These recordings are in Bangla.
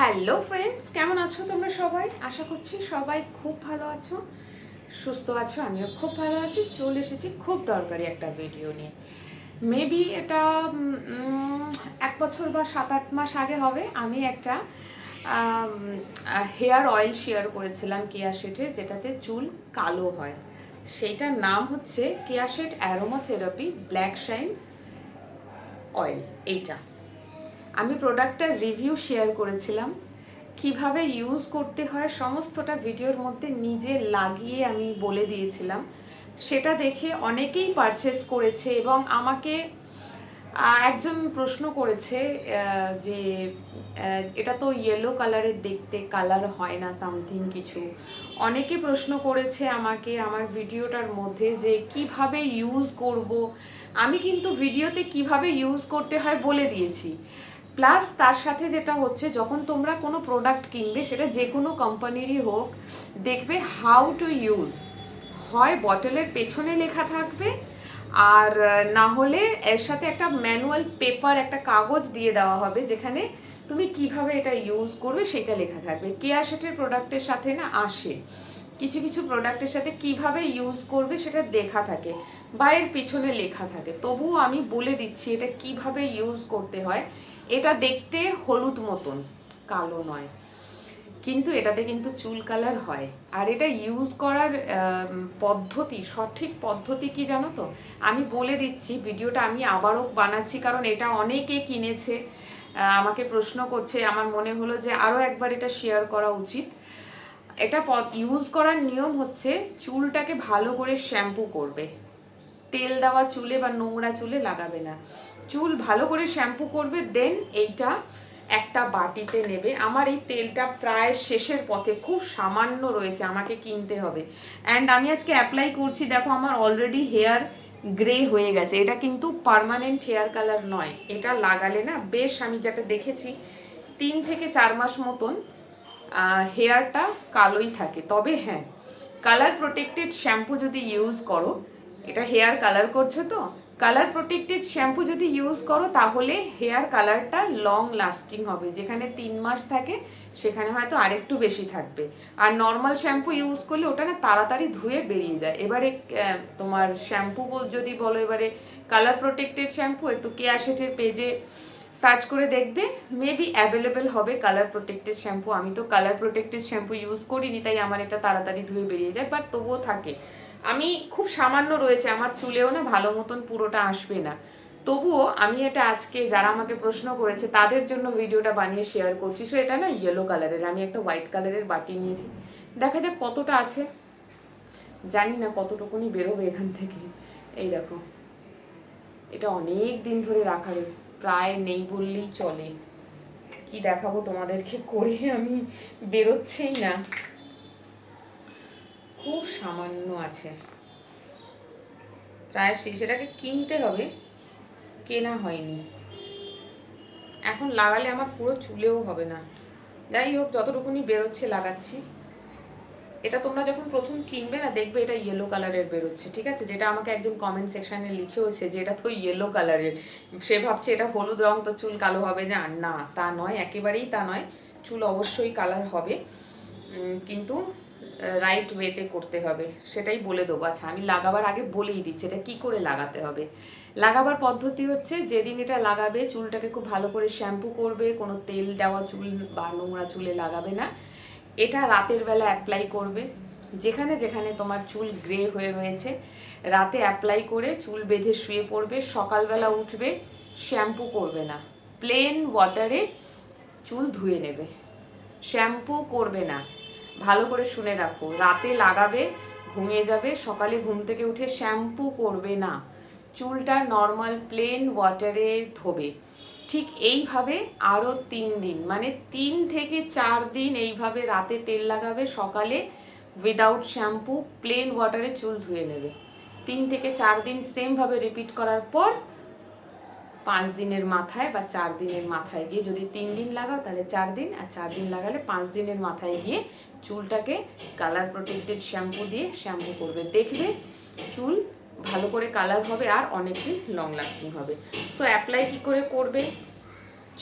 হ্যালো ফ্রেন্ডস, কেমন আছো তোমরা সবাই? আশা করছি সবাই খুব ভালো আছো, সুস্থ আছো। আমিও খুব ভালো আছি। চলে এসেছি খুব দরকারি একটা ভিডিও নিয়ে। মেবি এটা 1 বছর বা 7-8 মাস আগে হবে। আমি একটা হেয়ার অয়েল শেয়ার করেছিলাম কেয়া শেটের, যেটাতে চুল কালো হয়। সেইটার নাম হচ্ছে Keya Sheth aromatherapy black shine oil. এইটা আমি প্রোডাক্টটার রিভিউ শেয়ার করেছিলাম, কিভাবে ইউজ করতে হয় সমস্তটা ভিডিওর মধ্যে নিজে লাগিয়ে আমি বলে দিয়েছিলাম। সেটা দেখে অনেকেই পারচেস করেছে এবং আমাকে একজন প্রশ্ন করেছে যে এটা তো ইয়েলো কালারের, দেখতে কালার হয় না সামথিং কিছু। অনেকে প্রশ্ন করেছে আমাকে আমার ভিডিওটার মধ্যে যে কিভাবে ইউজ করব। আমি কিন্তু ভিডিওতে কিভাবে ইউজ করতে হয় বলে দিয়েছি। প্লাস তার সাথে যেটা হচ্ছে, যখন তোমরা কোনো প্রোডাক্ট কিনবে, সেটা যে কোনো কোম্পানিরই হোক, দেখবে হাউ টু ইউজ। হয় বটলের পেছনে লেখা থাকবে, আর না হলে এর সাথে একটা ম্যানুয়াল পেপার, একটা কাগজ দিয়ে দেওয়া হবে যেখানে তুমি কিভাবে এটা ইউজ করবে সেটা লেখা থাকবে। কেয়া শেটের প্রোডাক্টের সাথে না আসে কিছু কিছু প্রোডাক্টের সাথে কিভাবে ইউজ করবে সেটা দেখা থাকে বা এর পিছনে লেখা থাকে। তবুও আমি বলে দিচ্ছি এটা কিভাবে ইউজ করতে হয়। এটা দেখতে হলুদ মতন, কালো নয়, কিন্তু এটাতে কিন্তু চুল কালার হয়। আর এটা ইউজ করার পদ্ধতি, সঠিক পদ্ধতি কি জানো তো? আমি বলে দিচ্ছি, ভিডিওটা আমি আবারও বানাচ্ছি কারণ এটা অনেকে কিনেছে, আমাকে প্রশ্ন করছে। আমার মনে হলো যে আরও একবার এটা শেয়ার করা উচিত। এটা ইউজ করার নিয়ম হচ্ছে, চুলটাকে ভালো করে শ্যাম্পু করবে। তেল দেওয়া চুলে বা নোংরা চুলে লাগাবে না, চুল ভালো করে শ্যাম্পু করবে। দেন এইটা একটা বাটিতে নেবে। আমার এই তেলটা প্রায় শেষের পথে, খুব সামান্য রয়েছে, আমাকে কিনতে হবে। অ্যান্ড আমি আজকে অ্যাপ্লাই করছি, দেখো আমার অলরেডি হেয়ার গ্রে হয়ে গেছে। এটা কিন্তু পার্মানেন্ট হেয়ার কালার নয়। এটা লাগালে না বেশ, আমি যেটা দেখেছি 3 থেকে 4 মাস মতন হেয়ারটা কালোই থাকে। তবে হ্যাঁ, কালার প্রোটেক্টেড শ্যাম্পু যদি ইউজ করো, এটা হেয়ার কালার করছো তো, কালার প্রোটেক্টেড শ্যাম্পু যদি ইউজ করো তাহলে হেয়ার কালারটা লং লাস্টিং হবে। যেখানে 3 মাস থাকে সেখানে হয়তো আরেকটু বেশি থাকবে। আর নর্মাল শ্যাম্পু ইউজ করলে ওটা না তাড়াতাড়ি ধুয়ে বেরিয়ে যায়। এবারে তোমার শ্যাম্পু যদি বলো, এবারে কালার প্রোটেক্টেড শ্যাম্পু একটু কেয়া শেটের পেজে সার্চ করে দেখবে, মেবি অ্যাভেলেবেল হবে কালার প্রোটেক্টেড শ্যাম্পু। আমি তো কালার প্রোটেক্টেড শ্যাম্পু ইউজ করিনি, তাই আমার এটা তাড়াতাড়ি ধুয়ে বেরিয়ে যায়, বাট তবুও থাকে। আমি খুব সামান্য রয়েছে, আমার চুলেও না ভালো মতন পুরোটা আসবে না। তবুও আমি এটা আজকে যারা আমাকে প্রশ্ন করেছে তাদের জন্য ভিডিওটা বানিয়ে শেয়ার করছি। সো এটা না ইয়েলো কালারের, আমি একটা হোয়াইট কালারের বাটি নিয়েছি। দেখা যাক কতটা আছে, জানি না কতটুকুনি বেরোবে এখান থেকে। এই দেখো, এটা অনেক দিন ধরে রাখা, প্রায় নেই বললেই চলে। কি দেখাবো তোমাদেরকে করে, আমি বেরোচ্ছেই না, খুব সামান্য আছে, প্রায় শেষ। এটাকে কিনতে হবে, কেনা হয়নি। এখন লাগালে আমার পুরো চুলেও হবে না। যাই হোক, যতটুকুনি বেরোচ্ছে লাগাচ্ছি। এটা তোমরা যখন প্রথম কিনবে না, দেখবে এটা ইয়েলো কালারের বেরোচ্ছে, ঠিক আছে? যেটা আমাকে একজন কমেন্ট সেকশনে লিখেওছে যে এটা তো ইয়েলো কালারের, সে ভাবছে এটা হলুদ রং, তো চুল কালো হবে না। না, তা নয়, একেবারেই তা নয়। চুল অবশ্যই কালার হবে, কিন্তু রাইট ওয়েতে করতে হবে, সেটাই বলে দেবো। আচ্ছা, আমি লাগাবার আগে বলেই দিচ্ছি এটা কি করে লাগাতে হবে। লাগাবার পদ্ধতি হচ্ছে, যেদিন এটা লাগাবে চুলটাকে খুব ভালো করে শ্যাম্পু করবে, কোনো তেল দেওয়া চুল বা নোংরা চুলে লাগাবে না। এটা রাতের বেলা অ্যাপ্লাই করবে, যেখানে যেখানে তোমার চুল গ্রে হয়ে রয়েছে। রাতে অ্যাপ্লাই করে চুল বেঁধে শুয়ে পড়বে। সকালবেলা উঠবে, শ্যাম্পু করবে না, প্লেন ওয়াটারে চুল ধুয়ে নেবে, শ্যাম্পু করবে না। ভালো করে শুনে রাখো, রাতে লাগাবে, ঘুমিয়ে যাবে, সকালে ঘুম থেকে উঠে শ্যাম্পু করবে না, চুলটা নর্মাল প্লেন ওয়াটারে ধোবে। ঠিক এইভাবে আরও 3 দিন, মানে 3 থেকে 4 দিন এইভাবে রাতে তেল লাগাবে, সকালে উইদাউট শ্যাম্পু প্লেন ওয়াটারে চুল ধুয়ে নেবে। 3 থেকে 4 দিন সেমভাবে রিপিট করার পর 5 দিনের মাথায় বা 4 দিনের মাথায় গিয়ে, যদি 3 দিন লাগাও তাহলে 4 দিন, আর 4 দিন লাগালে 5 দিনের মাথায় গিয়ে চুলটাকে কালার প্রোটেক্টেড শ্যাম্পু দিয়ে শ্যাম্পু করবে। দেখবে চুল ভালো করে কালার হবে আর অনেকদিন লং লাস্টিং হবে। সো অ্যাপ্লাই কি করে করবে?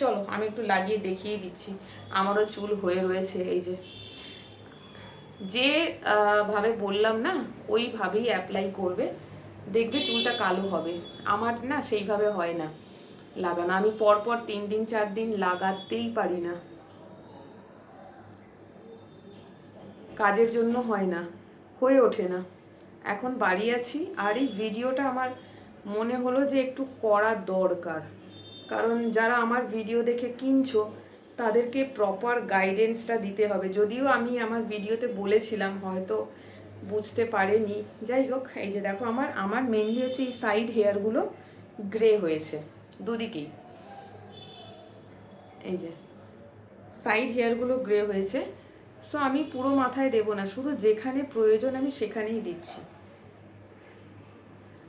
চলো আমি একটু লাগিয়ে দেখিয়ে দিচ্ছি। আমারও চুল হয়ে রয়েছে, এই যে ভাবে বললাম না ওইভাবেই অ্যাপ্লাই করবে, দেখবে চুলটা কালো হবে। আমার না সেইভাবে হয় না লাগানো, আমি পরপর 3 দিন 4 দিন লাগাতেই পারি না, কাজের জন্য হয় না, হয়ে ওঠে না। এখন বাড়ি আছি আর এই ভিডিওটা আমার মনে হলো যে একটু করা দরকার, কারণ যারা আমার ভিডিও দেখে কিনছো তাদেরকে প্রপার গাইডেন্সটা দিতে হবে। যদিও আমি আমার ভিডিওতে বলেছিলাম, হয়তো বুঝতে পারেনি। যাই হোক, এই যে দেখো আমার আমার মেনলি হচ্ছে এই সাইড হেয়ারগুলো গ্রে হয়েছে দুদিকেই, এই যে সাইড হেয়ারগুলো গ্রে হয়েছে। সো আমি পুরো মাথায় দেবো না, শুধু যেখানে প্রয়োজন আমি সেখানেই দিচ্ছি।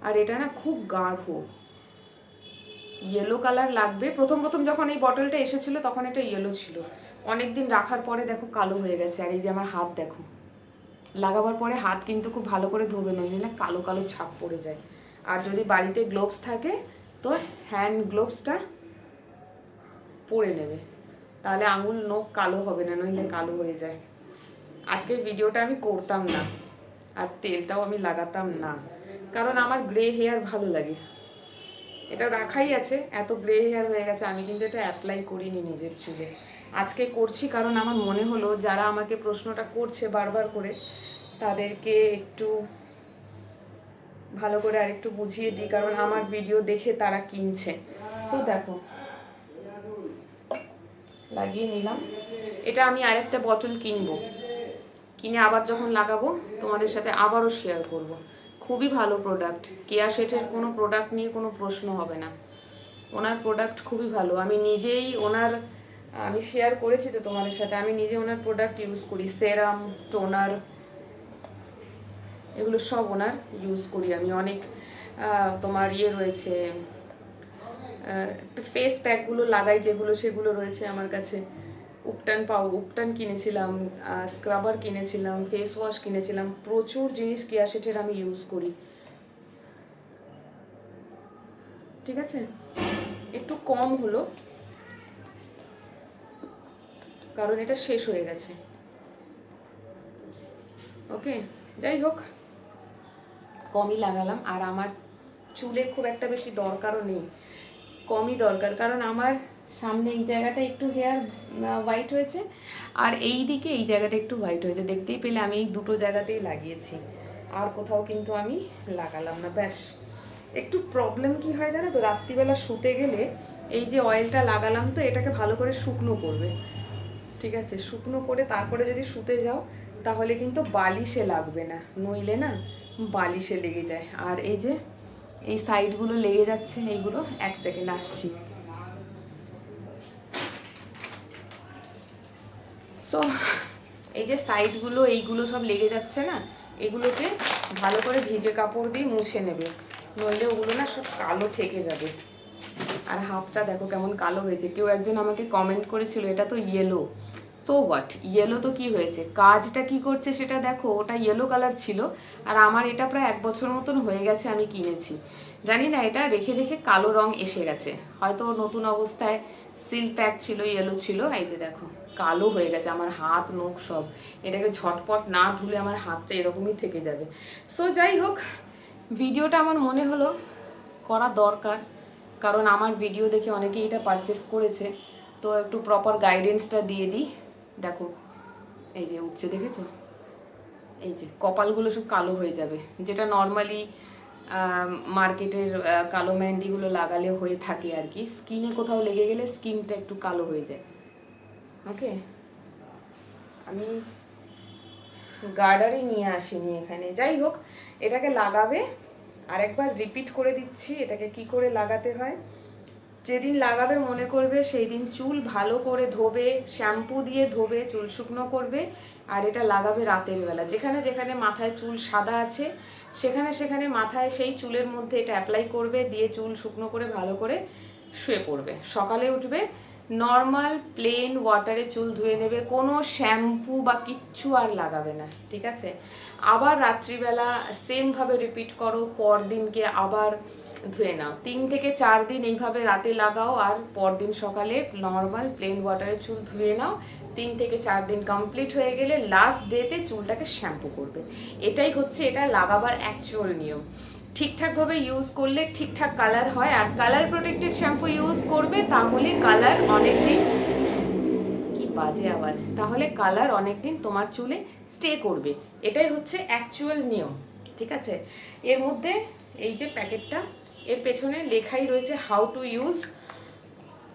আর এটা না খুব গাঢ় ইয়েলো কালার লাগবে। প্রথম প্রথম যখন এই বটলটা এসেছিল তখন এটা ইয়েলো ছিল, অনেকদিন রাখার পরে দেখো কালো হয়ে গেছে। আর এই যে আমার হাত দেখো, লাগাবার পরে হাত কিন্তু খুব ভালো করে ধোবে, নইলে না কালো কালো ছাপ পড়ে যায়। আর যদি বাড়িতে গ্লোভস থাকে তো হ্যান্ড গ্লোভসটা পরে নেবে, তাহলে আঙুল নখ কালো হবে না, নইলে কালো হয়ে যায়। আজকের ভিডিওটা আমি করতাম না আর তেলটাও আমি লাগাতাম না, কারণ আমার গ্রে হেয়ার ভালো লাগে। এটা রাখাই আছে, এত গ্রে হেয়ার হয়ে গেছে, আমি কিন্তু এটা অ্যাপ্লাই করিনি নিজের চুলে। আজকে করছি কারণ আমার মনে হলো যারা আমাকে প্রশ্নটা করছে বারবার করে তাদেরকে একটু ভালো করে আর একটু বুঝিয়ে দিই, কারণ আমার ভিডিও দেখে তারা কিনছে। সো দেখো লাগিয়ে নিলাম। এটা আমি আরেকটা বটল কিনবো, কিনে আবার যখন লাগাবো তোমাদের সাথে আবারও শেয়ার করব। খুবই ভালো প্রোডাক্ট, কেয়া শেঠের কোনো প্রোডাক্ট নিয়ে কোনো প্রশ্ন হবে না, ওনার প্রোডাক্ট খুবই ভালো। আমি নিজেই আমি শেয়ার করেছি তো তোমাদের সাথে, আমি নিজে ওনার প্রোডাক্ট ইউজ করি, সেরাম, টোনার, এগুলো সব ওনার ইউজ করি আমি। অনেক তোমার রয়েছে ফেস প্যাকগুলো লাগাই যেগুলো, সেগুলো রয়েছে আমার কাছে। উপটান কিনেছিলাম, স্ক্রাবার কিনেছিলাম, ফেস ওয়াশ কিনেছিলাম, প্রচুর জিনিস কেয়া শেঠের আমি ইউজ করি। ঠিক আছে, একটু কম হলো কারণ এটা শেষ হয়ে গেছে। ওকে, যাই হোক কমই লাগালাম। আর আমার চুলে খুব একটা বেশি দরকারও নেই, কমই দরকার, কারণ আমার সামনে এই জায়গাটা একটু হেয়ার হোয়াইট হয়েছে আর এই দিকে এই জায়গাটা একটু হোয়াইট হয়েছে, দেখতেই পেলে আমি এই দুটো জায়গাতেই লাগিয়েছি, আর কোথাও কিন্তু আমি লাগালাম না। ব্যাস একটু প্রবলেম কি হয় জানো তো, রাত্রিবেলা শুতে গেলে এই যে অয়েলটা লাগালাম তো এটাকে ভালো করে শুকনো করবে, ঠিক আছে, শুকনো করে তারপরে যদি শুতে যাও তাহলে কিন্তু বালিশে লাগবে না, নইলে না বালিশে লেগে যায়। আর এই যে এই সাইডগুলো লেগে যাচ্ছে, এইগুলো 1 সেকেন্ড আসছি। সো এই যে সাইডগুলো এইগুলো সব লেগে যাচ্ছে না, এগুলোকে ভালো করে ভিজে কাপড় দিয়ে মুছে নেবে, নইলে ওগুলো না সব কালো থেকে যাবে। আর হাতটা দেখো কেমন কালো হয়েছে। কেউ একজন আমাকে কমেন্ট করেছিল এটা তো ইয়েলো, সো হোয়াট, ইয়েলো তো কি হয়েছে, কাজটা কি করছে সেটা দেখো। ওটা ইয়েলো কালার ছিল আর আমার এটা প্রায় 1 বছর মতন হয়ে গেছে আমি কিনেছি, জানি না এটা রেখে রেখে কালো রং এসে গেছে, হয়তো নতুন অবস্থায় সিল প্যাক ছিল, ইয়েলো ছিল, এই যে দেখো কালো হয়ে গেছে আমার হাত নখ সব। এটাকে ঝটপট না ধুলে আমার হাতটা এরকমই থেকে যাবে। সো যাই হোক, ভিডিওটা আমার মনে হলো করা দরকার, কারণ আমার ভিডিও দেখে অনেকেই এটা পারচেস করেছে, তো একটু প্রপার গাইডেন্সটা দিয়ে দিই। দেখো এই যে উঠছে, দেখেছো, এই যে কপালগুলো সব কালো হয়ে যাবে, যেটা নর্মালি মার্কেটের কালো মেহেন্দিগুলো লাগালে হয়ে থাকে আর কি, স্কিনে কোথাও লেগে গেলে স্কিনটা একটু কালো হয়ে যায়। ওকে, আমি গার্ডারই নিয়ে আসিনি এখানে। যাই হোক, এটাকে লাগাবে, আরেকবার রিপিট করে দিচ্ছি এটাকে কি করে লাগাতে হয়। যেদিন লাগাবে মনে করবে সেই দিন চুল ভালো করে ধোবে, শ্যাম্পু দিয়ে ধোবে, চুল শুকনো করবে, আর এটা লাগাবে রাতের বেলা। যেখানে যেখানে মাথায় চুল সাদা আছে সেখানে সেখানে মাথায় সেই চুলের মধ্যে এটা অ্যাপ্লাই করবে, দিয়ে চুল শুকনো করে ভালো করে শুয়ে পড়বে। সকালে উঠবে, নর্মাল প্লেন ওয়াটারে চুল ধুয়ে নেবে, কোনো শ্যাম্পু বা কিচ্ছু আর লাগাবে না, ঠিক আছে। আবার রাত্রিবেলা সেমভাবে রিপিট করো, পরদিনকে আবার ধুয়ে নাও। 3 থেকে 4 দিন এইভাবে রাতে লাগাও, আর পরদিন সকালে নর্মাল প্লেন ওয়াটারে চুল ধুয়ে নাও। 3 থেকে 4 দিন কমপ্লিট হয়ে গেলে লাস্ট ডেতে চুলটাকে শ্যাম্পু করবে। এটাই হচ্ছে এটা লাগাবার অ্যাকচুয়াল নিয়ম। ঠিকঠাকভাবে ইউজ করলে ঠিকঠাক কালার হয়, আর কালার প্রোটেক্টেড শ্যাম্পু ইউজ করবে তাহলে কালার অনেক দিন, কি বাজে আওয়াজ, তাহলে কালার অনেক দিন তোমার চুলে স্টে করবে। এটাই হচ্ছে অ্যাকচুয়াল নিয়ম, ঠিক আছে? এর মধ্যে এই যে প্যাকেটটা, এর পেছনে লেখাই রয়েছে হাউ টু ইউজ,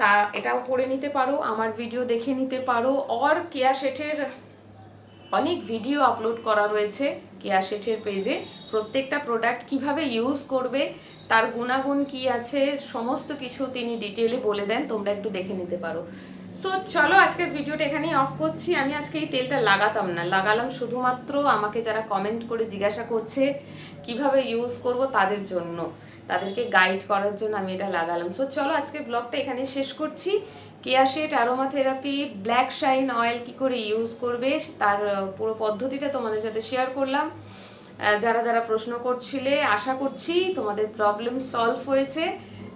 তা এটাও পড়ে নিতে পারো, আমার ভিডিও দেখে নিতে পারো। আর কেয়া শেঠের অনেক ভিডিও আপলোড করা রয়েছে কেয়া শেঠের পেজে, প্রত্যেকটা প্রোডাক্ট কিভাবে ইউজ করবে, তার গুণাগুণ কি আছে, সমস্ত কিছু তিনি ডিটেলে বলে দেন, তোমরা একটু দেখে নিতে পারো। সো চলো আজকের ভিডিওটা এখানেই অফ করছি। আমি আজকে এই তেলটা লাগাতাম না, লাগালাম শুধুমাত্র আমাকে যারা কমেন্ট করে জিজ্ঞাসা করছে কিভাবে ইউজ করব তাদের জন্য, তাদেরকে গাইড করার জন্য আমি এটা লাগালাম। সো চলো আজকে ব্লগটা এখানেই শেষ করছি। Keya Sheth aromatherapy black shine oil কি করে ইউজ করবে তার পুরো পদ্ধতিটা তোমাদের সাথে শেয়ার করলাম। যারা যারা প্রশ্ন করছিলে, আশা করছি তোমাদের প্রবলেম সলভ হয়েছে,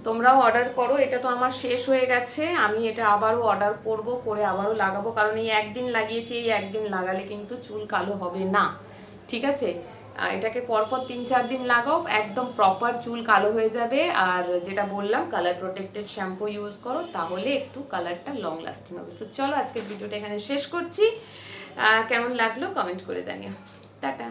তোমরাও অর্ডার করো। এটা তো আমার শেষ হয়ে গেছে, আমি এটা আবারও অর্ডার করব, করে আবারও লাগাবো, কারণ এই একদিন লাগিয়েছি, এই একদিন লাগালে কিন্তু চুল কালো হবে না, ঠিক আছে? এটাকে পরপর 3-4 দিন লাগাও, একদম প্রপার চুল কালো হয়ে যাবে। আর যেটা বললাম কালার প্রোটেক্টেড শ্যাম্পু ইউজ করো, তাহলে একটু কালারটা লং লাস্টিং হবে। সো চলো আজকের ভিডিওটা এখানে শেষ করছি। কেমন লাগলো কমেন্ট করে জানিও। টাটা।